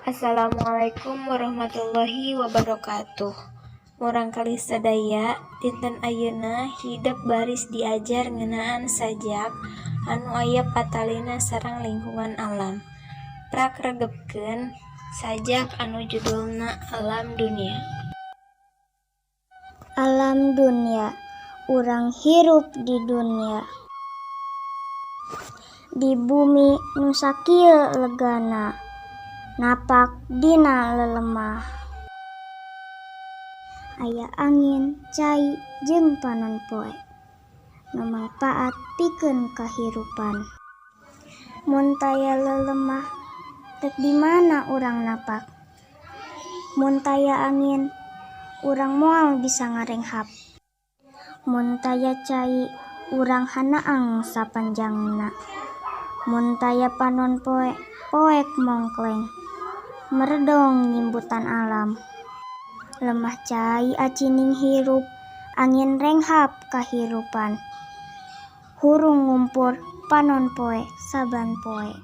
Assalamualaikum warahmatullahi wabarakatuh. Murangkalih sadaya, dinten ayeuna hidup baris diajar ngeunaan sajak anu aya patalina sareng lingkungan alam. Prak regepkeun sajak anu judulna Alam Dunia. Alam dunia, urang hirup di dunia. Di bumi nu sakieu legana, napak dina lelemah. Aya angin, cai, jeung panon poe, nu mangpaat pikeun kahirupan. Mun taya lelemah, rek di mana urang napak? Mun taya angin, urang moal bisa ngarenghap. Mun taya cai, urang hanaang sapanjangna. Mun taya panon poe, poek mongkleng, meredong nyimbutan alam. Lemah cai acining hirup, angin renghap kahirupan. Hurung ngumpur panon poe saban poe.